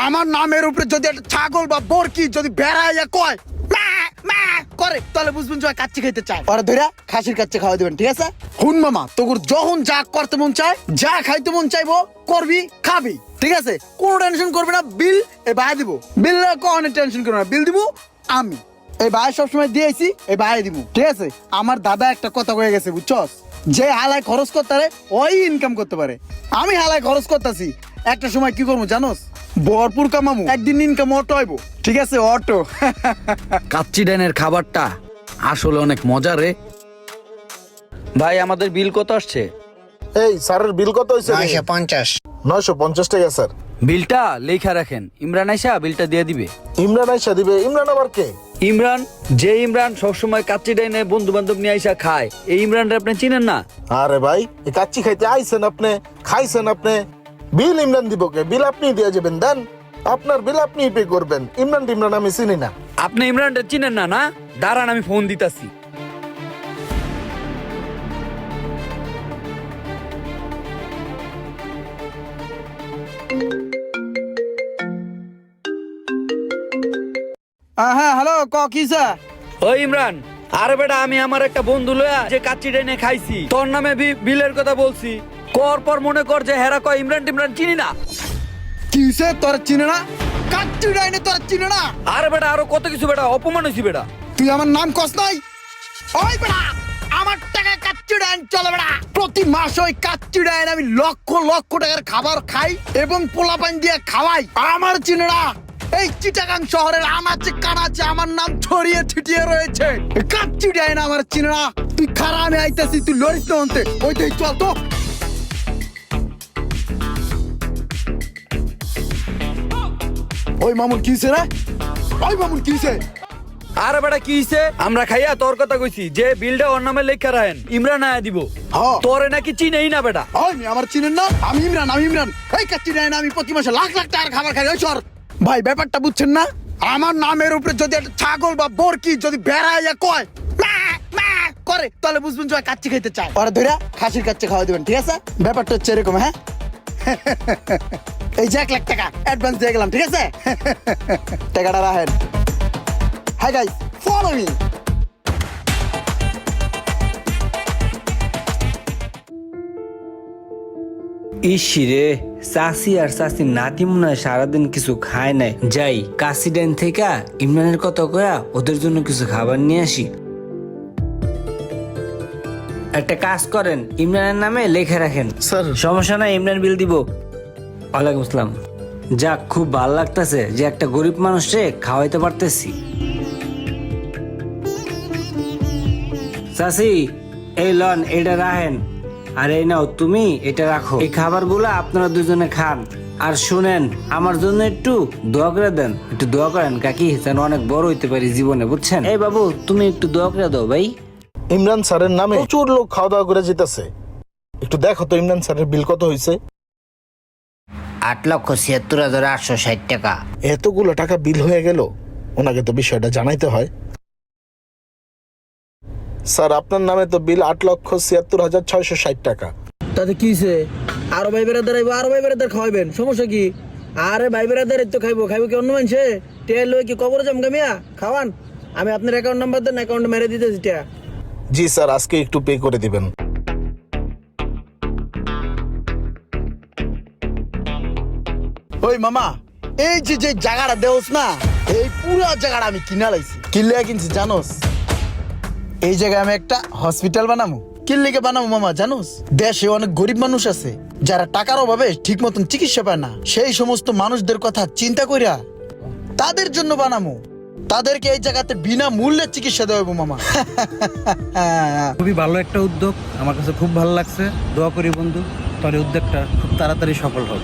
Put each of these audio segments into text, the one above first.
আমার নামের উপরে যদি একটা ছাগল বা বরকি যদি বেড়াইয়া কয় মা মা করে তাহলে বুঝবেন যে কাচ্চি খেতে চায়। ওরা ধরে খাসির কাচ্চি খাওয়া দিবেন, ঠিক আছে? হুন মামা, তোর যখন যা করতে মন চায়, যা খাইতে মন চাইবো করবি, খাবি, ঠিক আছে? কোনো টেনশন করবি না। বিল এই ভাই দিব, বিল কোনো টেনশন করবি না, বিল দিব আমি। এই ভাই সবসময় দিয়েছি, এই ভাই দিব, ঠিক আছে? আমার দাদা একটা কথা কয়ে গেছে, বুঝছস? যে হালায় খরচ করতে পারে ওই ইনকাম করতে পারে। আমি হালায় খরচ করতেছি, একটা সময় কি করবো জানোস? ভরপুর কামামু, একদিন ইনকাম অটো হইব, ঠিক আছে? অটো। কাচ্চি ডাইনের খাবারটা আসলে অনেক মজা রে ভাই। আমাদের বিল কত আসছে? এই স্যারের বিল কত হয়েছে? 950। 950 টাকা স্যার। বিলটা লেখা রাখেন, ইমরান আইসা বিলটা দিয়ে দিবে। ইমরান আইসা দিবে? ইমরান আবার কে? ইমরান, যে ইমরান সবসময় কাচ্চি ডাইনে বন্ধু বান্ধব নিয়ে আইসা খায়, এই ইমরানটা আপনি চিনেন না? আরে ভাই, এই কাচ্চি খাইতে আইছেন আপনি, খাইছেন আপনি, বিল ইমরান দিব কে? বিল আপনি দিয়ে যাবেন, দেন আপনার বিল আপনি পে করবেন। ইমরান আমি চিনি না। আপনি ইমরানটা চিনেন না? না দাঁড়ান, আমি ফোন দিতাছি। হ্যাঁ, হ্যালো, কি স্যার? ওই ইমরান, আরে বেটা, আমি আমার একটা বন্ধু লয়া যে কাচ্চি ডাইনে খাইছি, তোর নামে বিলের কথা বলছি। কর পর মনে কর যে হেরা কয় ইমরান টিমরান চিনি না। কিসে তোর চিনে না? কাচ্চি ডাইনে তোর চিনে না? আরে বেটা, আরো কত কিছু বেটা, অপমান হয়েছি বেটা। তুই আমার নাম কস নাই? ওই বেটা, আমার টাকা কাচ্চি ডাইন চলে বেটা। প্রতি মাসে ওই কাচ্চি ডাইন আমি লক্ষ লক্ষ টাকার খাবার খাই এবং পোলা পান দিয়ে খাওয়াই। আমার চিনে না? এই চিটাগাং শহরের আনাচে কানাচে আমার নাম ছড়িয়ে ছিটিয়ে রয়েছে। কাচ্চি ডাইন আমার চিনে না? তুই খারা, আমি আইতাছি, তুই লড়িস না অন্তে। ওইটাই চল তো। ওই মামুল কিসে রে? ওই মামুল কিসে? আরে বেটা কি হইছে? আমরা খাইয়া তোর কথা কইছি যে বিলটা ওর নামে লেখা রাখেন, ইমরান আয়া দিব। হ্যাঁ। তোরে নাকি চিনেই না বেটা। ওই আমার চিনেন না? আমি ইমরান। এই কাচ্চি ডাইন আমি প্রতি মাসে লাখ লাখ টাকার খাবার খাই। ওই সর ভাই, ব্যাপারটা বুঝছেন না? আমার নামের উপরে যদি একটা ছাগল বা বরকি যদি বেড়াইয়া কয় মা মা করে তাহলে বুঝবেন যে কাচ্চি খেতে চায়। ওরা ধরে খাসির কাচ্চি খাওয়া দিবেন, ঠিক আছে? ব্যাপারটা হচ্ছে এরকম, হ্যাঁ? এই যে 1 লাখ টাকা অ্যাডভান্স দিয়ে গেলাম, ঠিক আছে? টাকাটা রাখেন। Hi guys, follow me. ইসিরে, চাষি আর চাষির নাতি মনে হয় সারাদিন কিছু খায় নাই। যাই কাশি ডাইন থেকে ইমরানের কথা কয়া ওদের জন্য কিছু খাবার নিয়ে আসি। একটা কাজ করেন, ইমরানের নামে লেখা রাখেন। স্যার। সমস্যা নাই, ইমরান বিল দিব। ওয়ালাইকুম আসসালাম। যাক, খুব ভালো লাগতেছে যে একটা গরিব মানুষে খাওয়াইতে পারতেছি। চাষি, এই লন, এটা রাখেন। আর এই নাও, তুমি এটা রাখো। এই খাবারগুলো আপনারা দুজনে খান। আর শুনেন, আমার জন্য একটু দোয়া করে দেন। একটু দোয়া করেন কাকি, যেন অনেক বড় হইতে পারি জীবনে, বুঝছেন? এই বাবু, তুমি একটু দোয়া করে দাও ভাই। ইমরান স্যারের নামে প্রচুর লোক খাওয়া দাওয়া করে যেতেছে। একটু দেখো তো ইমরান স্যারের বিল কত হয়েছে? 8,76,860 টাকা। এতগুলো টাকা বিল হয়ে গেল, ওনাকে তো বিষয়টা জানাইতে হয়। স্যার, আপনার নামে তো বিল 8,76,660 টাকা। তাতে কি হইছে? আরো ভাই বেড়াদার আইবো, আরো ভাই বেড়াদার খাওয়াইবেন, সমস্যা কি? আরে ভাই বেড়াদার তো খাইবো কি অন্য মানুষে? টেল লই কি কবরে যাম গামিয়া খাওয়ান? আমি আপনার অ্যাকাউন্ট নাম্বার দেন, অ্যাকাউন্টে মেরে দিতেছি টাকা। জি স্যার, আজকে একটু পে করে দিবেন। ওই মামা, এই যে জায়গাটা দেওস না, এই পুরো জায়গাটা আমি কিনা লাইছি। কিনলে কিনছি জানোস? এই জায়গায় আমি একটা হসপিটাল বানাবো। কিনলেকে বানাবো মামা জানোস? দেশে অনেক গরিব মানুষ আছে যারা টাকার অভাবে ঠিক মতন চিকিৎসা পায় না। সেই সমস্ত মানুষদের কথা চিন্তা কইরা তাদের জন্য বানাবো। তাদেরকে এই জায়গাতে বিনা মূল্যে চিকিৎসা দেবো মামা। খুবই ভালো একটা উদ্যোগ, আমার কাছে খুব ভালো লাগছে। দোয়া করি বন্ধু, তোর এই উদ্যোগটা খুব তাড়াতাড়ি সফল হোক।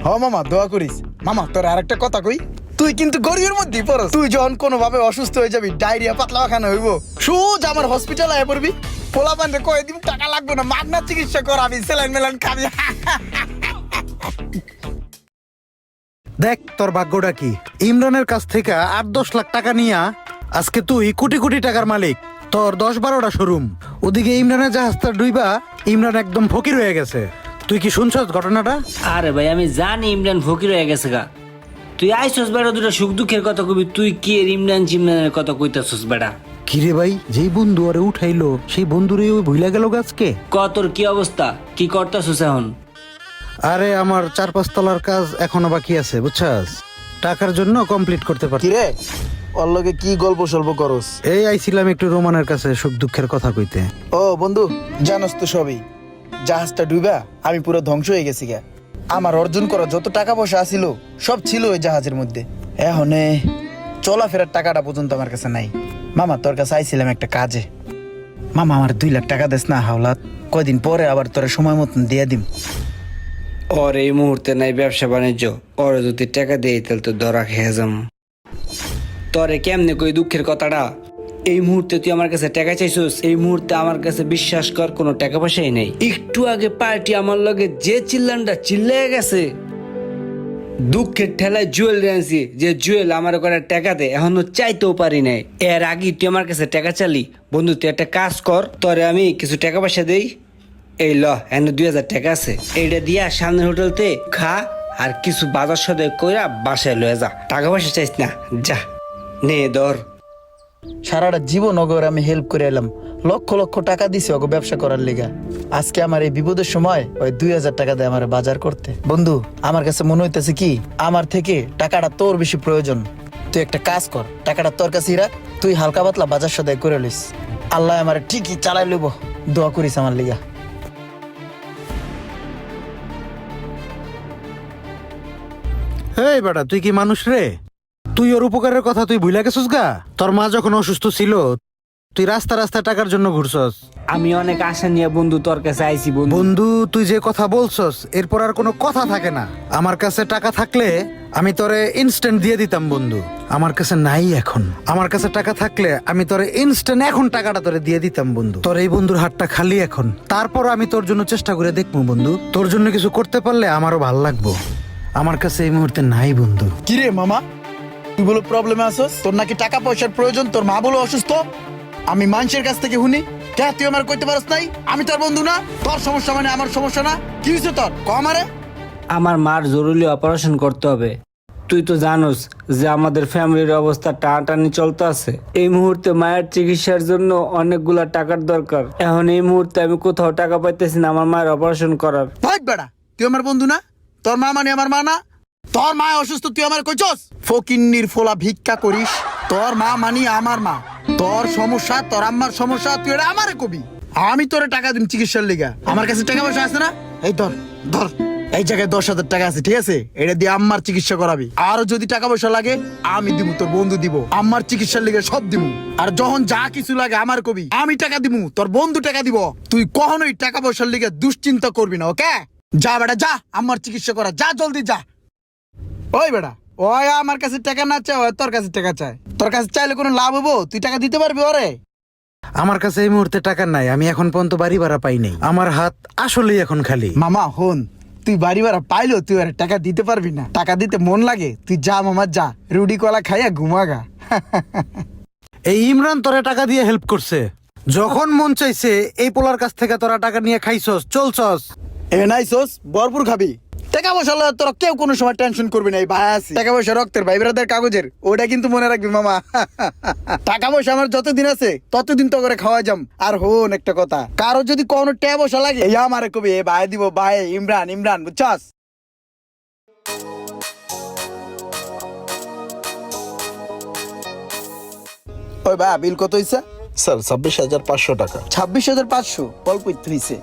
হ মামা, দোয়া করিস। মামা, তোর আরেকটা কথা কই, তুই কিন্তু গরিবের মধ্যে পড়স। তুই যখন কোনো ভাবে অসুস্থ হয়ে যাবি, ডায়রিয়া পাতলা খানা হইব, সোজ আমার হসপিটালে আয় পড়বি। পোলা পান্ডে কয়ে দিন টাকা লাগবে না, মাগনা চিকিৎসা করাবি, স্যালাইন মেলাইন খাবি। দেখ তোর ভাগ্যটা কি, ইমরানের কাছ থেকে 8-10 লাখ টাকা নিয়া আজকে তুই কোটি কোটি টাকার মালিক। তোর 10-12টা শোরুম। ওদিকে ইমরানের জাহাজটা ডুইবা ইমরান একদম ফকির হয়ে গেছে। তুই কি শুনছস ঘটনাটা? আরে ভাই, আমি জানি ইমরান ফকির হয়ে গেছে গা। তুই আইসস বেড়া, দুটা সুখ দুঃখের কথা কবি, তুই কি এর ইমরান চিমরানের কথা কইতাছস বেড়া? কিরে ভাই, যেই বন্ধু আরে উঠাইলো সেই বন্ধুরে ওই ভুইলা গেল আজকে। তোর কি অবস্থা, কি করতাছস এখন? আরে আমার 4-5 তলার কাজ এখনো বাকি আছে বুঝছাস, টাকার জন্য কমপ্লিট করতে পারছি। কিরে ওর লগে কি গল্প সল্প করস? এই আইছিলাম একটু রোমানের কাছে সুখ দুঃখের কথা কইতে। ও বন্ধু, জানোস তো সবই, জাহাজটা ডুবা আমি পুরো ধ্বংস হয়ে গেছি গা। আমার অর্জন করা যত টাকা পয়সা আছিল সব ছিল ওই জাহাজের মধ্যে। এখন চলাফেরার টাকাটা পর্যন্ত আমার কাছে নাই। মামা তোর কাছে আইছিলাম একটা কাজে। মামা আমার 2 লাখ টাকা দেস না হাওলাত, কয়দিন পরে আবার তোর সময় মতন দিয়ে দিম। ওর এই মুহূর্তে নাই ব্যবসা বাণিজ্য, ওর যদি টাকা দেই তাহলে তো ধরা খেয়ে যাম। তোরে কেমনে কই দুঃখের কথাটা? এই মুহূর্তে তুই আমার কাছে টাকা চাইছিস, এই মুহূর্তে আমার কাছে বিশ্বাস কর কোনো টাকা পয়সাই নেই। একটু আগে পার্টি আমার লগে যে চিল্লানটা চিল্লাই গেছে, দুঃখের ঠেলায় জুয়েল আনছি, যে জুয়েল আমার করে টাকা দে, এখনো চাইতেও পারি নাই। এর আগে তুই আমার কাছে টাকা চালি। বন্ধু তুই একটা কাজ কর, তোরে আমি কিছু টাকা পয়সা দেই। এই ল, এনে 2000 টাকা আছে, এইটা দিয়া সামনের হোটেলতে খা আর কিছু বাজার সদাই কইরা বাসায় লয়ে যা। টাকা পয়সা চাইস না, যা নে ধর। সারাটা জীবন ওগর আমি হেল্প করে এলাম, লক্ষ লক্ষ টাকা দিছি ওকে ব্যবসা করার লিগা। আজকে আমার এই বিপদের সময় ওই 2000 টাকা দেয় আমার বাজার করতে। বন্ধু আমার কাছে মনে হইতেছে কি আমার থেকে টাকাটা তোর বেশি প্রয়োজন। তুই একটা কাজ কর, টাকাটা তোর কাছেই রাখ, তুই হালকা পাতলা বাজার সদাই করে লিস। আল্লাহ আমার ঠিকই চালাই লইব, দোয়া করিস আমার লিগা। এই বেটা, তুই কি মানুষ রে? তুই ওর উপকারের কথা তুই ভুলে গেছিস গা? তোর মা যখন অসুস্থ ছিল তুই রাস্তা রাস্তায় টাকার জন্য ঘুরছস। আমি অনেক আশা নিয়ে বন্ধু তোর কাছে আইছি। বন্ধু বন্ধু তুই যে কথা বলছস এরপর আর কোনো কথা থাকে না। আমার কাছে টাকা থাকলে আমি তোরে ইনস্ট্যান্ট দিয়ে দিতাম বন্ধু, আমার কাছে নাই এখন। আমার কাছে টাকা থাকলে আমি তোরে ইনস্ট্যান্ট এখন টাকাটা তোরে দিয়ে দিতাম বন্ধু। তোর এই বন্ধুর হাতটা খালি এখন, তারপর আমি তোর জন্য চেষ্টা করে দেখবো বন্ধু। তোর জন্য কিছু করতে পারলে আমারও ভাল লাগবো। আমার কাছে এই মুহূর্তে নাই বন্ধু। কিরে মামা, তুই বলো প্রবলেমে আসোস, তোর নাকি টাকা পয়সার প্রয়োজন, তোর মা বলো অসুস্থ। আমি মানুষের কাছ থেকে শুনি, কে তুই আমার কইতে পারস নাই আমি তোর বন্ধু না? তোর সমস্যা মানে আমার সমস্যা না? কি হয়েছে তোর কমারে? আমার মার জরুরি অপারেশন করতে হবে। তুই তো জানোস যে আমাদের ফ্যামিলির অবস্থা টানাটানি চলতে আছে। এই মুহূর্তে মায়ের চিকিৎসার জন্য অনেকগুলা টাকার দরকার। এখন এই মুহূর্তে আমি কোথাও টাকা পাইতেছি না আমার মায়ের অপারেশন করার। ভাই বেড়া, তুই আমার বন্ধু না? তোর মা মানে আমার মা না? তোর মা অসুস্থ তুই আমার কইছস? ফকিন্নির ফোলা ভিক্ষা করিস। তোর মা মানি আমার মা, তোর সমস্যা তোর আম্মার সমস্যা, তুই এটা আমারে কবি। আমি তোরে টাকা দিম চিকিৎসার লিগা, আমার কাছে টাকা পয়সা আছে না? এই ধর ধর, এই জায়গায় 10,000 টাকা আছে, ঠিক আছে? এটা দিয়ে আম্মার চিকিৎসা করাবি। আর যদি টাকা পয়সা লাগে আমি দিব, তোর বন্ধু দিব, আম্মার চিকিৎসার লিগে সব দিব। আর যখন যা কিছু লাগে আমার কবি, আমি টাকা দিব, তোর বন্ধু টাকা দিব। তুই কখনোই টাকা পয়সার লিগে দুশ্চিন্তা করবি না, ওকে? যা বেটা যা, আম্মার চিকিৎসা করা, যা জলদি যা। ওই বেটা, ওই আমার কাছে টাকা না চায়, ওই তোর কাছে টাকা চায়। তোর কাছে চাইলে কোনো লাভ হবো? তুই টাকা দিতে পারবি ওরে? আমার কাছে এই মুহূর্তে টাকা নাই, আমি এখন পর্যন্ত বাড়ি ভাড়া পাই নাই। আমার হাত আসলেই এখন খালি। মামা হন, তুই বাড়ি ভাড়া পাইলো তুই আর টাকা দিতে পারবি না? টাকা দিতে মন লাগে, তুই যা মামা যা, রুটি কলা খাইয়া ঘুমাগা। এই ইমরান তোরা টাকা দিয়ে হেল্প করছে, যখন মন চাইছে এই পোলার কাছ থেকে তোরা টাকা নিয়ে খাইছস চলছস। এ নাইছস ভরপুর খাবি। টাকা পয়সা লয় তোরা কেউ কোনো সময় টেনশন করবি না। এই ভাই আছে, টাকা পয়সা রক্তের ভাই ব্রাদার কাগজের, ওটা কিন্তু মনে রাখবি মামা। টাকা পয়সা আমার যতদিন আছে ততদিন তো করে খাওয়া যাম। আর হন একটা কথা, কারো যদি কোনো টাকা পয়সা লাগে এই আমারে কবি, এ ভাই দিব, ভাই ইমরান ইমরান, বুঝছস? ওই ভাই বিল কত হইছে? স্যার 26,500 টাকা। 26,500 অল্প হইছে।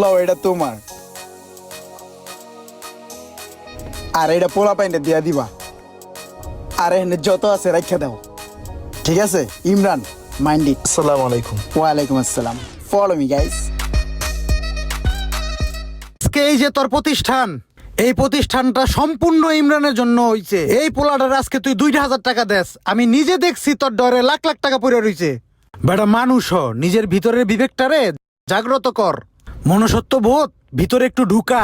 লও এটা তোমার, আর এটা পোলা পাইন্ডে দিয়া দিবা। আর এখানে যত আছে রাখা দাও, ঠিক আছে? Imran mind it. আসসালামু আলাইকুম। ওয়ালাইকুম আসসালাম। Follow me guys. আজকে এই যে তোর প্রতিষ্ঠান, এই প্রতিষ্ঠানটা সম্পূর্ণ ইমরানের জন্য হইছে। এই পোলাটার আজকে তুই 2,000 টাকা দেস, আমি নিজে দেখছি তোর ডরে লাখ লাখ টাকা পড়ে রইছে। বেটা মানুষ হ, নিজের ভিতরের বিবেকটারে জাগ্রত কর, মনুষ্যত্ব বোধ ভিতরে একটু ঢুকা।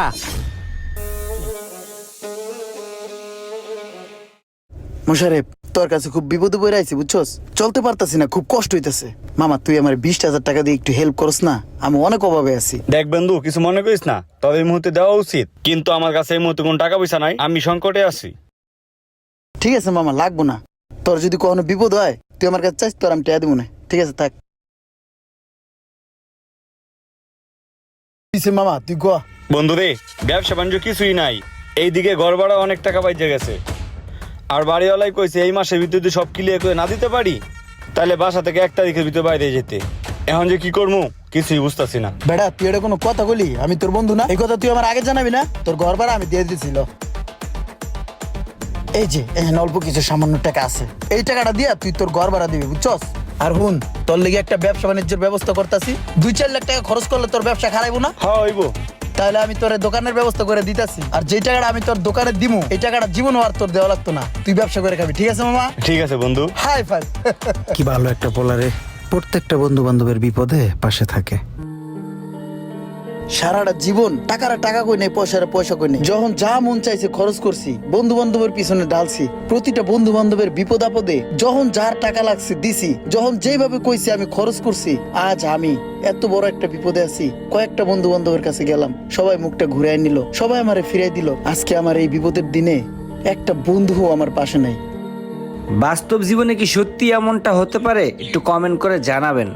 মোশারেফ, তোর কাছে খুব বিপদে পড়ে আইছি, বুঝছস? চলতে পারতাছি না, খুব কষ্ট হইতাছে। মামা তুই আমার 20,000 টাকা দিয়ে একটু হেল্প করস না? আমি অনেক অভাবে আছি। দেখ বন্ধু, কিছু মনে করিস না, তবে এই মুহূর্তে দেওয়া উচিত, কিন্তু আমার কাছে এই মুহূর্তে কোনো টাকা পয়সা নাই, আমি সংকটে আছি। ঠিক আছে মামা, লাগবো না। তোর যদি কোনো বিপদ হয় তুই আমার কাছে চাইস, তোর আমি টেয়া দেবো না। ঠিক আছে, থাক। কিসে মামা, তুই ক। বন্ধু রে, ব্যবসা বাণিজ্য কিছুই নাই, এইদিকে ঘর ভাড়া অনেক টাকা বাইজে গেছে। আর বাড়িওয়ালাই কইছে এই মাসের ভিতরে যদি সব ক্লিয়ার করে না দিতে পারি তাহলে বাসা থেকে 1 তারিখের ভিতরে বাইরে যেতে। এখন যে কি করবো কিছুই বুঝতেছি না। বেটা তুই এটা কোনো কথা বলি? আমি তোর বন্ধু না? এই কথা তুই আমার আগে জানাবি না? তোর ঘর ভাড়া আমি দিয়ে দিয়েছিল। এই যে এখানে অল্প কিছু সামান্য টাকা আছে, এই টাকাটা দিয়া তুই তোর ঘর ভাড়া দিবি, বুঝছস? আর হুন, তোর লেগে একটা ব্যবসা বাণিজ্যের ব্যবস্থা করতেছি। 2-4 লাখ টাকা খরচ করলে তোর ব্যবসা খারাইবো না? হ্যাঁ হইব। তাহলে আমি তোর দোকানের ব্যবস্থা করে দিতেছি। আর যে টাকাটা আমি তোর দোকানে দিমু, এই টাকাটা জীবন আর তোর দেওয়া লাগতো না। তুই ব্যবসা করে খাবি, ঠিক আছে মামা? ঠিক আছে বন্ধু। Hi fi. কি ভালো একটা পোলারে, প্রত্যেকটা বন্ধু বান্ধবের বিপদে পাশে থাকে। সারাটা জীবন টাকারা টাকা কই নেই, পয়সারা পয়সা কই নেই। যখন যা মন চাইছে খরচ করছি, বন্ধু বান্ধবের পিছনে ডালছি। প্রতিটা বন্ধু বান্ধবের বিপদ আপদে যখন যার টাকা লাগছে দিছি, যখন যেভাবে কইছি আমি খরচ করছি। আজ আমি এত বড় একটা বিপদে আছি, কয়েকটা বন্ধু বান্ধবের কাছে গেলাম, সবাই মুখটা ঘুরাই নিল, সবাই আমারে ফিরাই দিল। আজকে আমার এই বিপদের দিনে একটা বন্ধুও আমার পাশে নাই। বাস্তব জীবনে কি সত্যি এমনটা হতে পারে? একটু কমেন্ট করে জানাবেন।